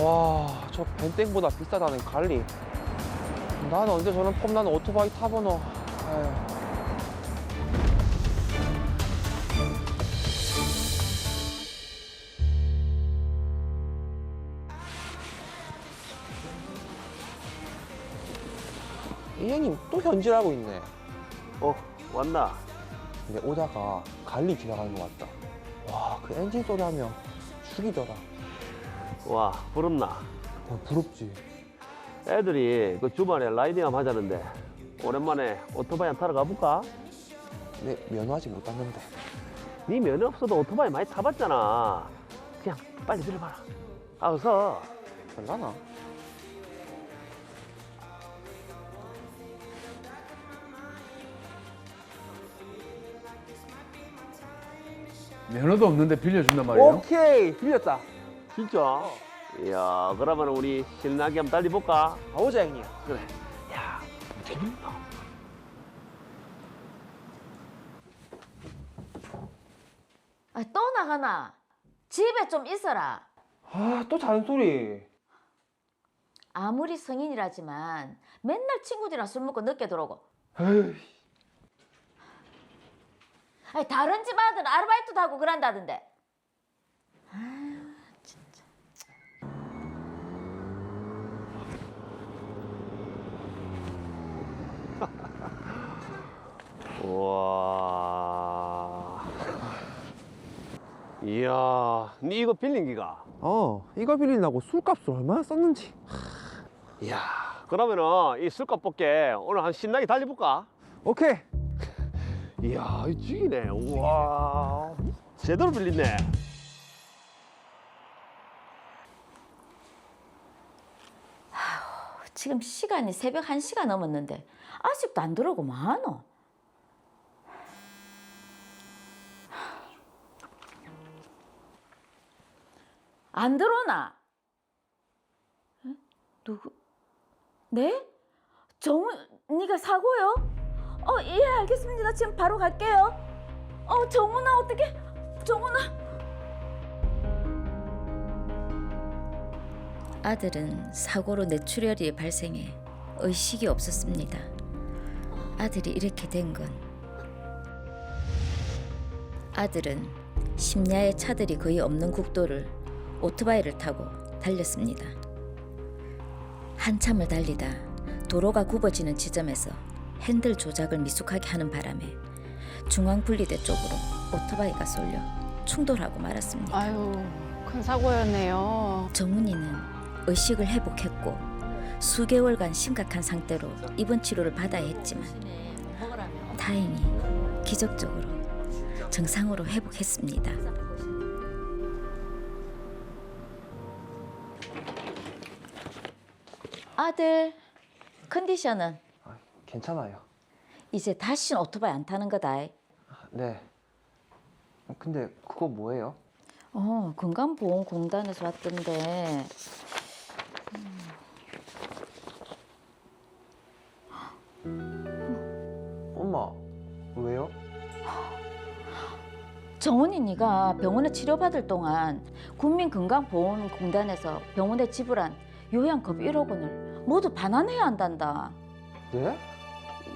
와, 저 벤땡보다 비싸다는 갈리. 난 언제 저런 폼나는 오토바이 타보노. 에휴. 이 형님 또 현질하고 있네. 왔나? 근데 오다가 갈리 지나가는 것 같다. 와, 그 엔진 소리 하면 죽이더라. 와, 부럽나? 부럽지. 애들이 그 주말에 라이딩 한번 하자는데 오랜만에 오토바이 한번 타러 가볼까? 내 면허 아직 못 땄는데. 네 면허 없어도 오토바이 많이 타봤잖아. 그냥 빨리 들어봐라. 아, 어서. 될라나? 면허도 없는데 빌려준단 말이에요? 오케이, 빌렸다. 진짜? 이야, 그러면 우리 신나게 한번 달려볼까? 가보자, 형님. 그래. 야, 재밌다. 아, 또 나가나? 집에 좀 있어라. 아, 또 잔소리. 아무리 성인이라지만 맨날 친구들이랑 술 먹고 늦게 들어오고. 에이, 아니, 다른 집 아들은 아르바이트도 하고 그런다던데. 아유, 진짜. 우와. 이야, 니 이거 빌린 기가? 이거 빌리려고 술값을 얼마나 썼는지. 이야, 그러면은 이 술값 뽑게 오늘 한 신나게 달려볼까? 오케이. 이야, 이 죽이네. 우와, 제대로 빌리네. 지금 시간이 새벽 1시가 넘었는데 아직도 안 들어오고 뭐하노? 안 들어오나? 에? 누구? 네? 정훈, 네가 사고요? 예, 알겠습니다. 지금 바로 갈게요. 정훈아, 어떡해? 정훈아. 아들은 사고로 뇌출혈이 발생해 의식이 없었습니다. 아들이 이렇게 된 건 아들은 심야에 차들이 거의 없는 국도를 오토바이를 타고 달렸습니다. 한참을 달리다 도로가 굽어지는 지점에서 핸들 조작을 미숙하게 하는 바람에 중앙분리대 쪽으로 오토바이가 쏠려 충돌하고 말았습니다. 아유, 큰 사고였네요. 정훈이는 의식을 회복했고 수개월간 심각한 상태로 입원 치료를 받아야 했지만 다행히 기적적으로 정상으로 회복했습니다. 아들, 컨디션은? 괜찮아요. 이제 다시는 오토바이 안 타는 거다. 네. 근데 그거 뭐예요? 건강보험공단에서 왔던데. 엄마, 왜요? 정훈이 네가 병원에 치료받을 동안 국민건강보험공단에서 병원에 지불한 요양급 1억 원을 모두 반환해야 한단다. 네?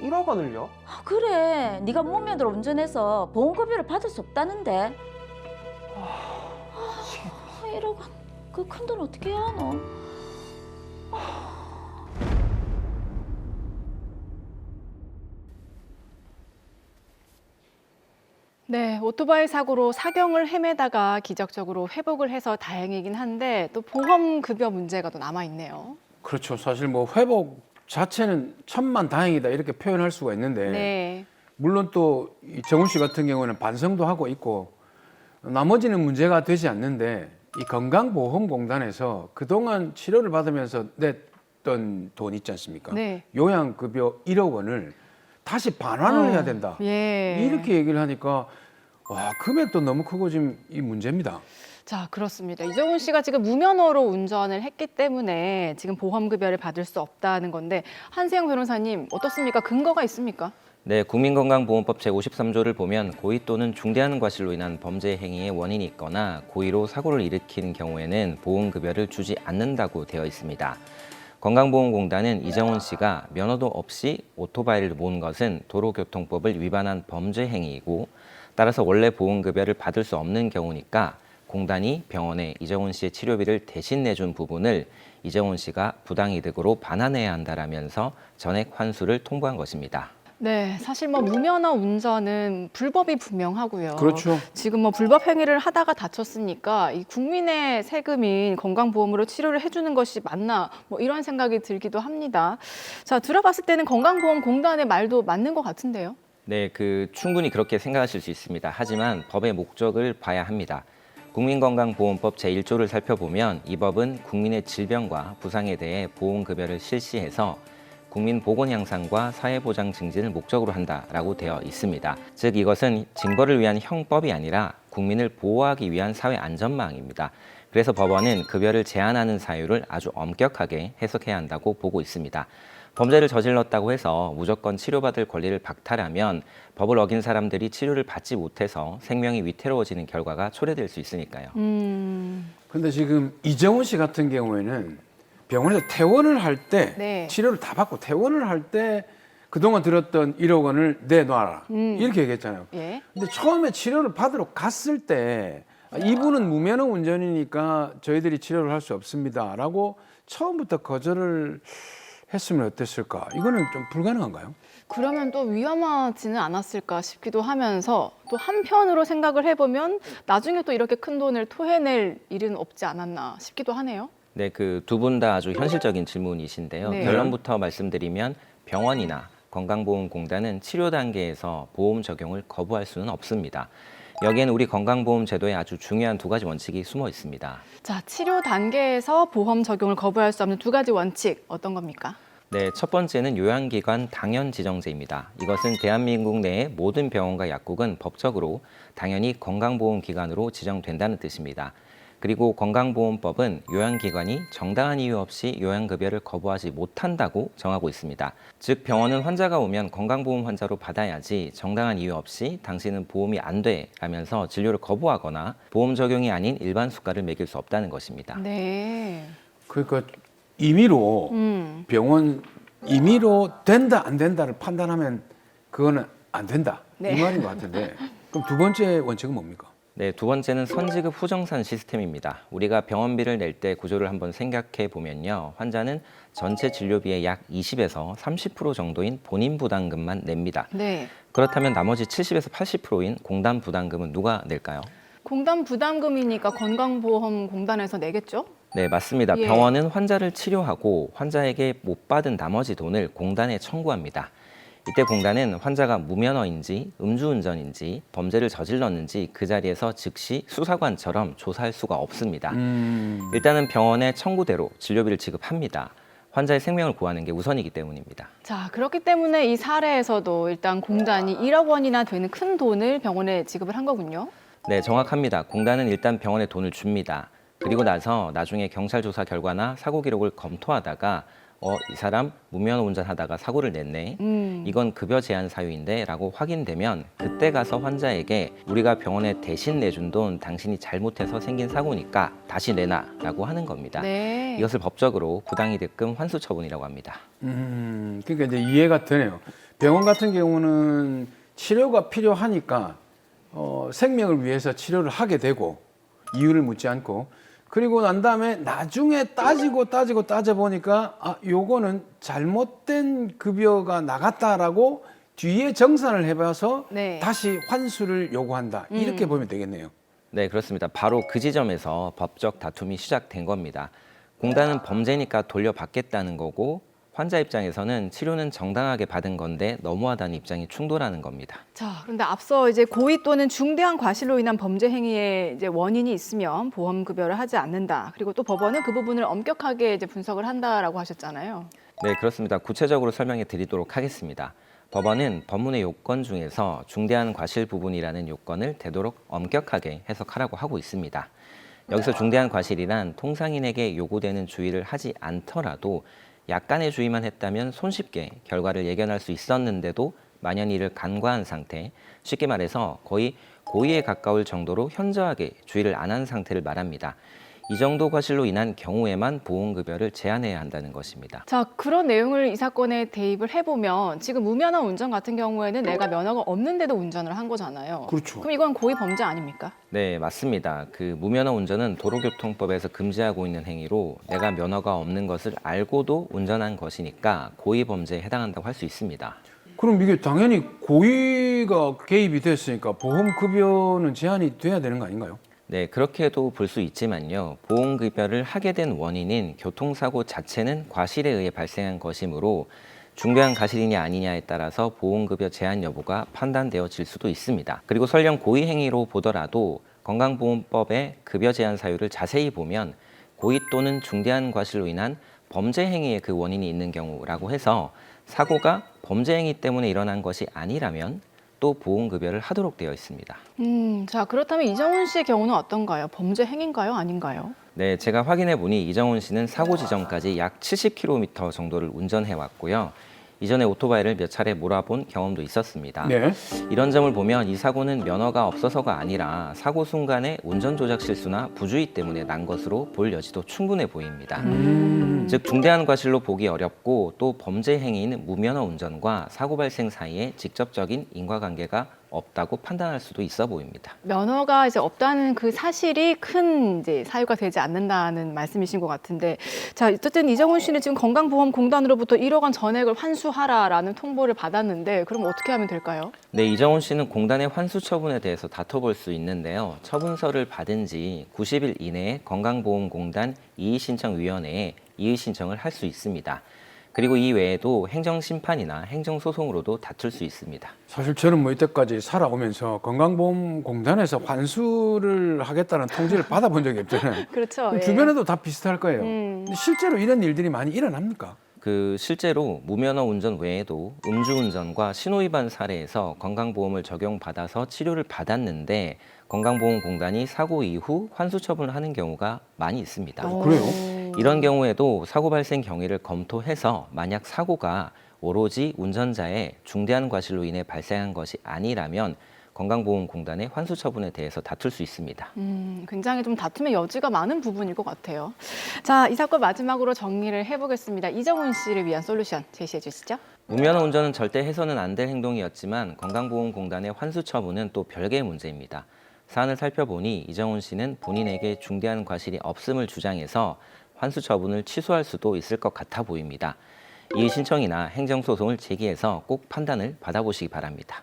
1억 원을요? 그래, 네가 무면허로 운전해서 보험급여를 받을 수 없다는데. 1억 원, 그 큰 돈 어떻게 해야 하노? 네, 오토바이 사고로 사경을 헤매다가 기적적으로 회복을 해서 다행이긴 한데 또 보험급여 문제가 또 남아있네요. 그렇죠. 사실 뭐 회복 자체는 천만다행이다 이렇게 표현할 수가 있는데 네. 물론 또 이 정훈 씨 같은 경우는 반성도 하고 있고 나머지는 문제가 되지 않는데 이 건강보험공단에서 그동안 치료를 받으면서 냈던 돈 있지 않습니까? 네. 요양급여 1억 원을 다시 반환을 해야 된다. 예. 이렇게 얘기를 하니까 와, 금액도 너무 크고 지금 이 문제입니다. 자, 그렇습니다. 이정훈 씨가 지금 무면허로 운전을 했기 때문에 지금 보험급여를 받을 수 없다는 건데 한세영 변호사님 어떻습니까? 근거가 있습니까? 네, 국민건강보험법 제53조를 보면 고의 또는 중대한 과실로 인한 범죄 행위의 원인이 있거나 고의로 사고를 일으킨 경우에는 보험급여를 주지 않는다고 되어 있습니다. 건강보험공단은 이정훈 씨가 면허도 없이 오토바이를 모은 것은 도로교통법을 위반한 범죄 행위이고 따라서 원래 보험급여를 받을 수 없는 경우니까 공단이 병원에 이정훈 씨의 치료비를 대신 내준 부분을 이정훈 씨가 부당이득으로 반환해야 한다라면서 전액 환수를 통보한 것입니다. 네, 사실 뭐 무면허 운전은 불법이 분명하고요. 그렇죠. 지금 뭐 불법 행위를 하다가 다쳤으니까 이 국민의 세금인 건강보험으로 치료를 해주는 것이 맞나 뭐 이런 생각이 들기도 합니다. 자, 들어봤을 때는 건강보험공단의 말도 맞는 것 같은데요. 네, 충분히 그렇게 생각하실 수 있습니다. 하지만 법의 목적을 봐야 합니다. 국민건강보험법 제1조를 살펴보면 이 법은 국민의 질병과 부상에 대해 보험급여를 실시해서 국민 보건 향상과 사회보장 증진을 목적으로 한다라고 되어 있습니다. 즉 이것은 징벌을 위한 형법이 아니라 국민을 보호하기 위한 사회 안전망입니다. 그래서 법원은 급여를 제한하는 사유를 아주 엄격하게 해석해야 한다고 보고 있습니다. 범죄를 저질렀다고 해서 무조건 치료받을 권리를 박탈하면 법을 어긴 사람들이 치료를 받지 못해서 생명이 위태로워지는 결과가 초래될 수 있으니까요. 근데 지금 이정훈 씨 같은 경우에는 병원에서 퇴원을 할 때 네. 치료를 다 받고 퇴원을 할 때 그동안 들었던 1억 원을 내놔라 이렇게 얘기했잖아요. 예. 근데 처음에 치료를 받으러 갔을 때 이분은 무면허 운전이니까 저희들이 치료를 할 수 없습니다라고 처음부터 거절을 했으면 어땠을까? 이거는 좀 불가능한가요? 그러면 또 위험하지는 않았을까 싶기도 하면서 또 한편으로 생각을 해보면 나중에 또 이렇게 큰 돈을 토해낼 일은 없지 않았나 싶기도 하네요. 네, 두 분 다 아주 현실적인 질문이신데요. 네. 결론부터 말씀드리면 병원이나 건강보험공단은 치료 단계에서 보험 적용을 거부할 수는 없습니다. 여기에는 우리 건강보험 제도에 아주 중요한 두 가지 원칙이 숨어 있습니다. 자, 치료 단계에서 보험 적용을 거부할 수 없는 두 가지 원칙 어떤 겁니까? 네, 첫 번째는 요양기관 당연 지정제입니다. 이것은 대한민국 내의 모든 병원과 약국은 법적으로 당연히 건강보험기관으로 지정된다는 뜻입니다. 그리고 건강보험법은 요양기관이 정당한 이유 없이 요양급여를 거부하지 못한다고 정하고 있습니다. 즉 병원은 환자가 오면 건강보험 환자로 받아야지 정당한 이유 없이 당신은 보험이 안 돼 라면서 진료를 거부하거나 보험 적용이 아닌 일반 수가를 매길 수 없다는 것입니다. 네. 그러니까 임의로 병원 임의로 된다 안 된다를 판단하면 그거는 안 된다 네. 이 말인 것 같은데 그럼 두 번째 원칙은 뭡니까? 네, 두 번째는 선지급 후정산 시스템입니다. 우리가 병원비를 낼 때 구조를 한번 생각해 보면요. 환자는 전체 진료비의 약 20에서 30% 정도인 본인 부담금만 냅니다. 네. 그렇다면 나머지 70에서 80%인 공단 부담금은 누가 낼까요? 공단 부담금이니까 건강보험공단에서 내겠죠? 네, 맞습니다. 예. 병원은 환자를 치료하고 환자에게 못 받은 나머지 돈을 공단에 청구합니다. 이때 공단은 환자가 무면허인지 음주운전인지 범죄를 저질렀는지 그 자리에서 즉시 수사관처럼 조사할 수가 없습니다. 일단은 병원의 청구대로 진료비를 지급합니다. 환자의 생명을 구하는 게 우선이기 때문입니다. 자, 그렇기 때문에 이 사례에서도 일단 공단이 1억 원이나 되는 큰 돈을 병원에 지급을 한 거군요. 네, 정확합니다. 공단은 일단 병원에 돈을 줍니다. 그리고 나서 나중에 경찰 조사 결과나 사고 기록을 검토하다가 이 사람 무면허 운전하다가 사고를 냈네. 이건 급여 제한 사유인데 라고 확인되면 그때 가서 환자에게 우리가 병원에 대신 내준 돈 당신이 잘못해서 생긴 사고니까 다시 내놔 라고 하는 겁니다. 네. 이것을 법적으로 부당이득금 환수 처분이라고 합니다. 그러니까 이제 이해가 되네요. 병원 같은 경우는 치료가 필요하니까 생명을 위해서 치료를 하게 되고 이유를 묻지 않고 그리고 난 다음에 나중에 따져보니까 요거는 잘못된 급여가 나갔다라고 뒤에 정산을 해봐서 네. 다시 환수를 요구한다. 이렇게 보면 되겠네요. 네, 그렇습니다. 바로 그 지점에서 법적 다툼이 시작된 겁니다. 공단은 범죄니까 돌려받겠다는 거고 환자 입장에서는 치료는 정당하게 받은 건데 너무하다는 입장이 충돌하는 겁니다. 자, 그런데 앞서 이제 고의 또는 중대한 과실로 인한 범죄 행위의 이제 원인이 있으면 보험 급여를 하지 않는다. 그리고 또 법원은 그 부분을 엄격하게 이제 분석을 한다라고 하셨잖아요. 네, 그렇습니다. 구체적으로 설명해 드리도록 하겠습니다. 법원은 법문의 요건 중에서 중대한 과실 부분이라는 요건을 되도록 엄격하게 해석하라고 하고 있습니다. 여기서 중대한 과실이란 통상인에게 요구되는 주의를 하지 않더라도 약간의 주의만 했다면 손쉽게 결과를 예견할 수 있었는데도 만연히를 간과한 상태, 쉽게 말해서 거의 고의에 가까울 정도로 현저하게 주의를 안 한 상태를 말합니다. 이 정도 과실로 인한 경우에만 보험급여를 제한해야 한다는 것입니다. 자, 그런 내용을 이 사건에 대입을 해보면 지금 무면허 운전 같은 경우에는 내가 면허가 없는데도 운전을 한 거잖아요. 그렇죠. 그럼 이건 고의 범죄 아닙니까? 네, 맞습니다. 그 무면허 운전은 도로교통법에서 금지하고 있는 행위로 내가 면허가 없는 것을 알고도 운전한 것이니까 고의 범죄에 해당한다고 할 수 있습니다. 그럼 이게 당연히 고의가 개입이 됐으니까 보험급여는 제한이 돼야 되는 거 아닌가요? 네, 그렇게도 볼 수 있지만요. 보험급여를 하게 된 원인인 교통사고 자체는 과실에 의해 발생한 것이므로 중대한 과실이냐 아니냐에 따라서 보험급여 제한 여부가 판단되어질 수도 있습니다. 그리고 설령 고의 행위로 보더라도 건강보험법의 급여 제한 사유를 자세히 보면 고의 또는 중대한 과실로 인한 범죄 행위의 그 원인이 있는 경우라고 해서 사고가 범죄 행위 때문에 일어난 것이 아니라면 또 보험급여를 하도록 되어 있습니다. 자, 그렇다면 이정훈 씨의 경우는 어떤가요? 범죄 행위인가요? 아닌가요? 네, 제가 확인해 보니 이정훈 씨는 사고 지점까지 약 70km 정도를 운전해 왔고요. 이전에 오토바이를 몇 차례 몰아본 경험도 있었습니다. 네. 이런 점을 보면 이 사고는 면허가 없어서가 아니라 사고 순간의 운전 조작 실수나 부주의 때문에 난 것으로 볼 여지도 충분해 보입니다. 즉 중대한 과실로 보기 어렵고 또 범죄 행위인 무면허 운전과 사고 발생 사이에 직접적인 인과관계가 없다고 판단할 수도 있어 보입니다. 면허가 이제 없다는 그 사실이 큰 이제 사유가 되지 않는다는 말씀이신 것 같은데, 자, 어쨌든 이정훈 씨는 지금 건강보험공단으로부터 1억 원 전액을 환수하라라는 통보를 받았는데, 그럼 어떻게 하면 될까요? 네, 이정훈 씨는 공단의 환수 처분에 대해서 다퉈볼 수 있는데요. 처분서를 받은 지 90일 이내에 건강보험공단 이의신청위원회에 이의 신청을 할 수 있습니다. 그리고 이 외에도 행정심판이나 행정소송으로도 다툴 수 있습니다. 사실 저는 뭐 이때까지 살아오면서 건강보험공단에서 환수를 하겠다는 통지를 받아본 적이 없잖아요. 그렇죠. 예. 주변에도 다 비슷할 거예요. 음. 근데 실제로 이런 일들이 많이 일어납니까? 그 실제로 무면허 운전 외에도 음주운전과 신호위반 사례에서 건강보험을 적용받아서 치료를 받았는데 건강보험공단이 사고 이후 환수 처분을 하는 경우가 많이 있습니다. 그래요? 이런 경우에도 사고 발생 경위를 검토해서 만약 사고가 오로지 운전자의 중대한 과실로 인해 발생한 것이 아니라면 건강보험공단의 환수 처분에 대해서 다툴 수 있습니다. 굉장히 좀 다툼의 여지가 많은 부분일 것 같아요. 자, 이 사건 마지막으로 정리를 해보겠습니다. 이정훈 씨를 위한 솔루션 제시해 주시죠. 무면허 운전은 절대 해서는 안 될 행동이었지만 건강보험공단의 환수 처분은 또 별개의 문제입니다. 사안을 살펴보니 이정훈 씨는 본인에게 중대한 과실이 없음을 주장해서 환수 처분을 취소할 수도 있을 것 같아 보입니다. 이의 신청이나 행정소송을 제기해서 꼭 판단을 받아보시기 바랍니다.